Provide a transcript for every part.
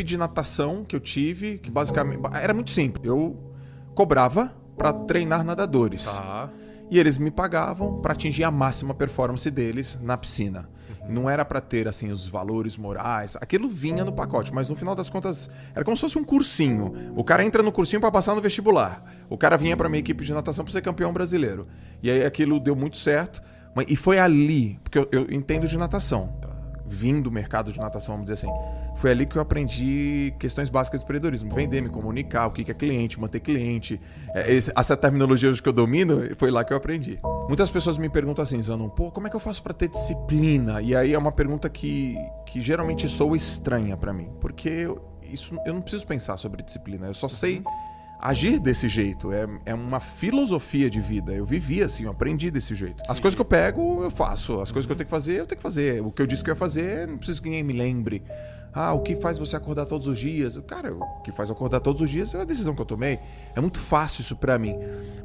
de natação que eu tive, que basicamente era muito simples. Eu cobrava para treinar nadadores. Tá. E eles me pagavam para atingir a máxima performance deles na piscina. Não era para ter assim os valores morais, aquilo vinha no pacote, mas no final das contas era como se fosse um cursinho. O cara entra no cursinho para passar no vestibular. O cara vinha para minha equipe de natação para ser campeão brasileiro. E aí aquilo deu muito certo, e foi ali, porque eu entendo de natação. Vim do mercado de natação, vamos dizer assim. Foi ali que eu aprendi questões básicas de empreendedorismo. Vender, me comunicar, o que é cliente, manter cliente. Essa terminologia que eu domino, foi lá que eu aprendi. Muitas pessoas me perguntam assim, Zanon, como é que eu faço para ter disciplina? E aí é uma pergunta que geralmente soa estranha para mim. Porque eu não preciso pensar sobre disciplina. Eu só sei agir desse jeito. É uma filosofia de vida. Eu vivi assim, eu aprendi desse jeito. As coisas que eu pego, eu faço. As coisas que eu tenho que fazer, eu tenho que fazer. O que eu disse que eu ia fazer, não preciso que ninguém me lembre. O que faz você acordar todos os dias? Cara, o que faz eu acordar todos os dias é a decisão que eu tomei. É muito fácil isso pra mim.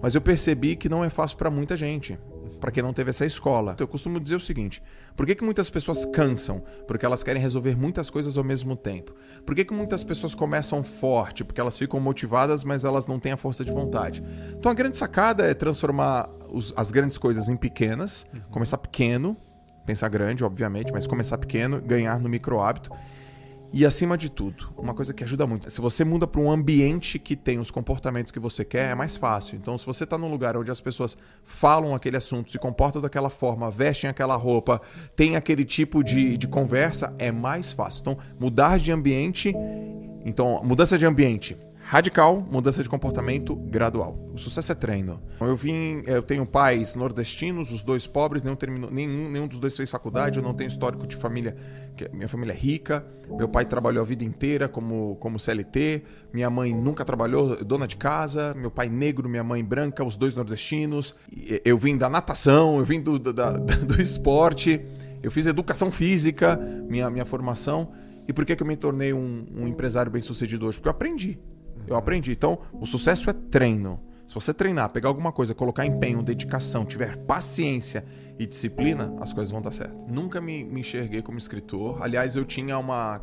Mas eu percebi que não é fácil pra muita gente. Pra quem não teve essa escola. Então, eu costumo dizer o seguinte. Por que muitas pessoas cansam? Porque elas querem resolver muitas coisas ao mesmo tempo. Por que muitas pessoas começam forte? Porque elas ficam motivadas, mas elas não têm a força de vontade. Então a grande sacada é transformar as grandes coisas em pequenas. Começar pequeno. Pensar grande, obviamente, mas começar pequeno. Ganhar no micro hábito. E acima de tudo, uma coisa que ajuda muito, se você muda para um ambiente que tem os comportamentos que você quer, é mais fácil. Então, se você está num lugar onde as pessoas falam aquele assunto, se comportam daquela forma, vestem aquela roupa, tem aquele tipo de conversa, é mais fácil. Então, mudança de ambiente radical, mudança de comportamento gradual. O sucesso é treino. Eu tenho pais nordestinos, os dois pobres, nenhum dos dois fez faculdade, eu não tenho histórico de família, minha família é rica, meu pai trabalhou a vida inteira como CLT, minha mãe nunca trabalhou, dona de casa, meu pai negro, minha mãe branca, os dois nordestinos, eu vim da natação, eu vim do esporte, eu fiz educação física, minha formação. E por que eu me tornei um empresário bem-sucedido hoje? Porque eu aprendi. Então, o sucesso é treino. Se você treinar, pegar alguma coisa, colocar empenho, dedicação, tiver paciência e disciplina, as coisas vão dar certo. Nunca me enxerguei como escritor. Aliás, eu tinha uma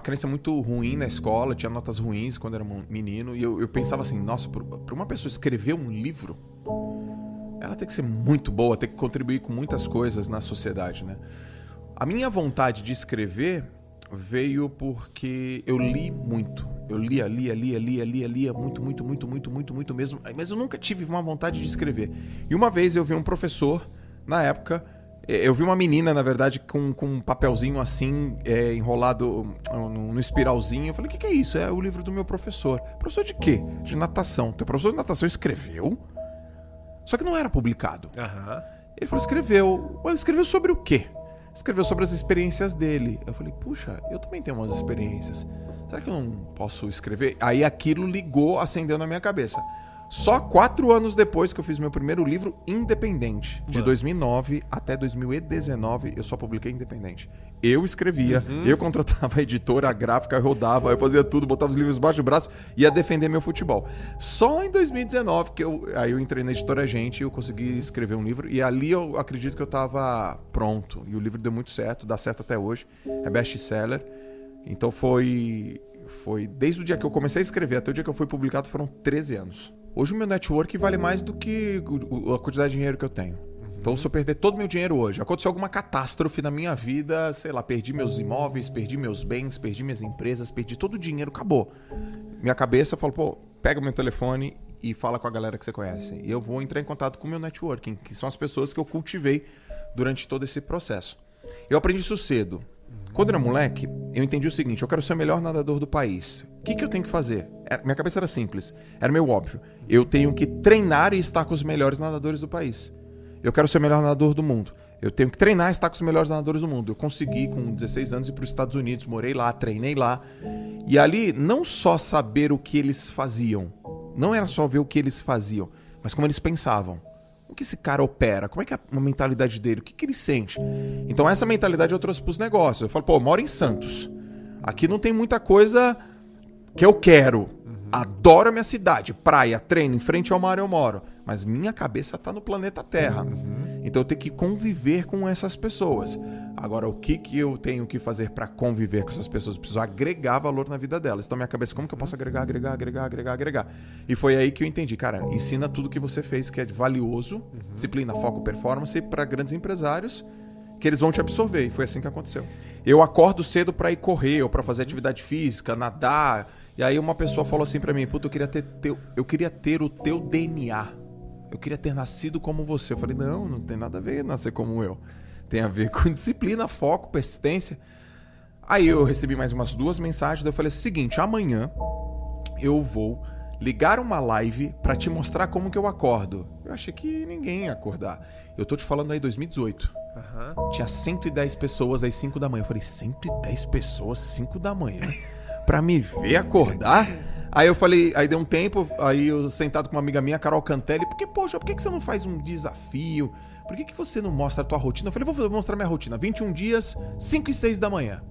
crença muito ruim na escola, tinha notas ruins quando era menino. E eu pensava assim, nossa, para uma pessoa escrever um livro, ela tem que ser muito boa, tem que contribuir com muitas coisas na sociedade, né? A minha vontade de escrever veio porque eu li muito. Eu lia muito mesmo. Mas eu nunca tive uma vontade de escrever. E uma vez eu vi um professor, na época, eu vi uma menina, na verdade, com um papelzinho assim, enrolado no espiralzinho. Eu falei, o que é isso? É o livro do meu professor. Professor de quê? De natação. Teu professor de natação escreveu? Só que não era publicado. Uhum. Ele falou, escreveu. Mas escreveu sobre o quê? Escreveu sobre as experiências dele. Eu falei, puxa, eu também tenho umas experiências. Será que eu não posso escrever? Aí aquilo ligou, acendeu na minha cabeça. Só 4 anos depois que eu fiz meu primeiro livro independente. De 2009 até 2019, eu só publiquei independente. Eu escrevia, eu contratava a editora, a gráfica, eu rodava, eu fazia tudo, botava os livros embaixo do braço e ia defender meu futebol. Só em 2019 que eu entrei na editora Gente e eu consegui escrever um livro. E ali eu acredito que eu estava pronto. E o livro deu muito certo, dá certo até hoje. É best-seller. Então foi desde o dia que eu comecei a escrever até o dia que eu fui publicado, foram 13 anos. Hoje o meu network vale mais do que a quantidade de dinheiro que eu tenho. Então, se eu perder todo o meu dinheiro hoje, aconteceu alguma catástrofe na minha vida, sei lá, perdi meus imóveis, perdi meus bens, perdi minhas empresas, perdi todo o dinheiro, acabou. Minha cabeça falou, pega o meu telefone e fala com a galera que você conhece. E eu vou entrar em contato com o meu networking, que são as pessoas que eu cultivei durante todo esse processo. Eu aprendi isso cedo. Quando eu era moleque, eu entendi o seguinte, eu quero ser o melhor nadador do país. O que eu tenho que fazer? Minha cabeça era simples, era meio óbvio. Eu tenho que treinar e estar com os melhores nadadores do país. Eu quero ser o melhor nadador do mundo. Eu tenho que treinar e estar com os melhores nadadores do mundo. Eu consegui, com 16 anos, ir para os Estados Unidos, morei lá, treinei lá. E ali, não só saber o que eles faziam, não era só ver o que eles faziam, mas como eles pensavam. Como que esse cara opera? Como é que é a mentalidade dele? O que ele sente? Então essa mentalidade eu trouxe para os negócios. Eu falo, eu moro em Santos. Aqui não tem muita coisa que eu quero. Adoro a minha cidade. Praia, treino, em frente ao mar eu moro. Mas minha cabeça está no planeta Terra. Então eu tenho que conviver com essas pessoas. Agora, o que eu tenho que fazer para conviver com essas pessoas? Eu preciso agregar valor na vida delas. Então, minha cabeça, como que eu posso agregar? E foi aí que eu entendi, cara, ensina tudo que você fez que é valioso, disciplina, foco, performance, para grandes empresários, que eles vão te absorver. E foi assim que aconteceu. Eu acordo cedo para ir correr, ou para fazer atividade física, nadar. E aí uma pessoa falou assim para mim, puta, eu queria ter o teu DNA. Eu queria ter nascido como você. Eu falei, não tem nada a ver nascer como eu. Tem a ver com disciplina, foco, persistência. Aí eu recebi mais umas 2 mensagens. Daí eu falei, seguinte, amanhã eu vou ligar uma live pra te mostrar como que eu acordo. Eu achei que ninguém ia acordar. Eu tô te falando aí 2018. Tinha 110 pessoas às 5 da manhã. Eu falei, 110 pessoas, 5 da manhã? Pra me ver acordar? Aí eu falei, aí deu um tempo, aí eu sentado com uma amiga minha, Carol Cantelli, porque, poxa, por que você não faz um desafio? Por que você não mostra a tua rotina? Eu falei, vou mostrar minha rotina. 21 dias, 5 e 6 da manhã.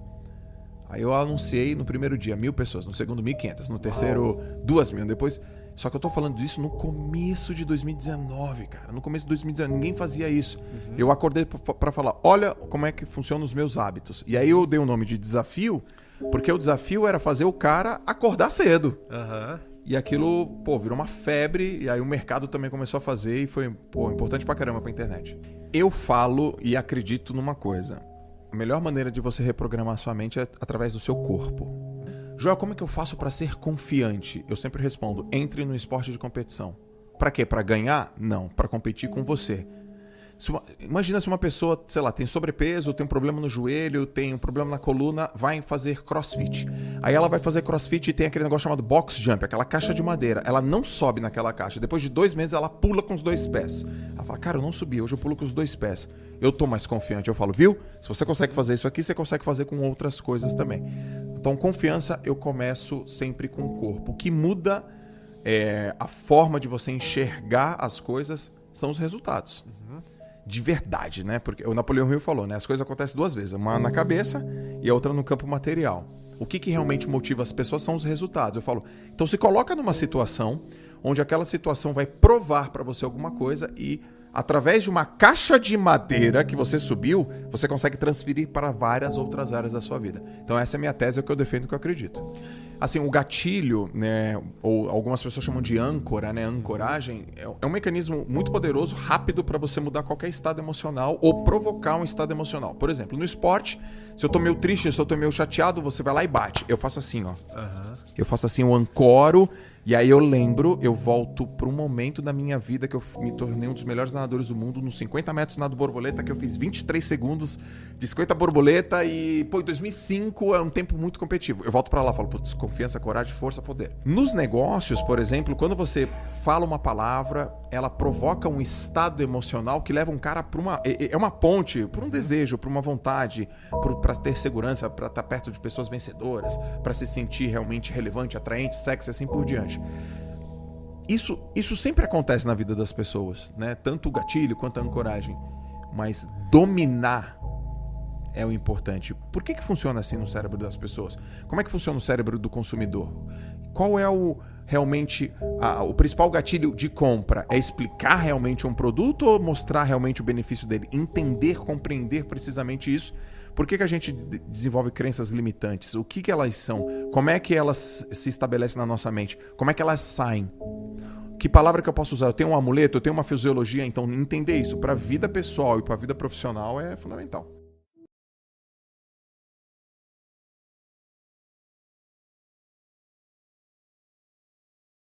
Aí eu anunciei no primeiro dia 1.000 pessoas, no segundo 1.500, no terceiro 2.000, depois... Só que eu tô falando disso no começo de 2019, cara. No começo de 2019, ninguém fazia isso. Eu acordei pra falar, olha como é que funcionam os meus hábitos. E aí eu dei o nome de desafio, porque o desafio era fazer o cara acordar cedo. E aquilo, virou uma febre, e aí o mercado também começou a fazer, e foi, importante pra caramba pra internet. Eu falo e acredito numa coisa. A melhor maneira de você reprogramar sua mente é através do seu corpo. Joel, como é que eu faço pra ser confiante? Eu sempre respondo, entre no esporte de competição. Pra quê? Pra ganhar? Não, pra competir com você. Imagina se uma pessoa, sei lá, tem sobrepeso, tem um problema no joelho, tem um problema na coluna, vai fazer crossfit. Aí ela vai fazer crossfit e tem aquele negócio chamado box jump, aquela caixa de madeira. Ela não sobe naquela caixa. Depois de 2 meses ela pula com os 2 pés. Ela fala, cara, eu não subi, hoje eu pulo com os 2 pés. Eu tô mais confiante. Eu falo, viu? Se você consegue fazer isso aqui, você consegue fazer com outras coisas também. Então, confiança, eu começo sempre com o corpo. O que muda a forma de você enxergar as coisas são os resultados. De verdade, né? Porque o Napoleão Hill falou, né? As coisas acontecem 2 vezes, uma na cabeça e a outra no campo material. O que realmente motiva as pessoas são os resultados. Eu falo, então se coloca numa situação onde aquela situação vai provar para você alguma coisa e através de uma caixa de madeira que você subiu, você consegue transferir para várias outras áreas da sua vida. Então essa é a minha tese, é o que eu defendo, o que eu acredito. Assim, o gatilho, né, ou algumas pessoas chamam de âncora, né, ancoragem, é um mecanismo muito poderoso, rápido para você mudar qualquer estado emocional ou provocar um estado emocional. Por exemplo, no esporte, se eu tô meio triste, se eu tô meio chateado, você vai lá e bate. Eu faço assim, ó. Eu faço assim, eu ancoro. E aí eu lembro, eu volto para um momento da minha vida que eu me tornei um dos melhores nadadores do mundo, nos 50 metros nado borboleta, que eu fiz 23 segundos de 50 borboleta e, em 2005 é um tempo muito competitivo. Eu volto para lá e falo, putz, confiança, coragem, força, poder. Nos negócios, por exemplo, quando você fala uma palavra, ela provoca um estado emocional que leva um cara para uma... É uma ponte, para um desejo, para uma vontade, para ter segurança, para estar perto de pessoas vencedoras, para se sentir realmente relevante, atraente, sexy, assim por diante. Isso sempre acontece na vida das pessoas, né? Tanto o gatilho quanto a ancoragem. Mas dominar é o importante. Por que funciona assim no cérebro das pessoas? Como é que funciona o cérebro do consumidor? Qual é o principal gatilho de compra? É explicar realmente um produto ou mostrar realmente o benefício dele? Entender, compreender precisamente isso. Por que a gente desenvolve crenças limitantes? O que elas são? Como é que elas se estabelecem na nossa mente? Como é que elas saem? Que palavra que eu posso usar? Eu tenho um amuleto, eu tenho uma fisiologia, então entender isso para a vida pessoal e para a vida profissional é fundamental.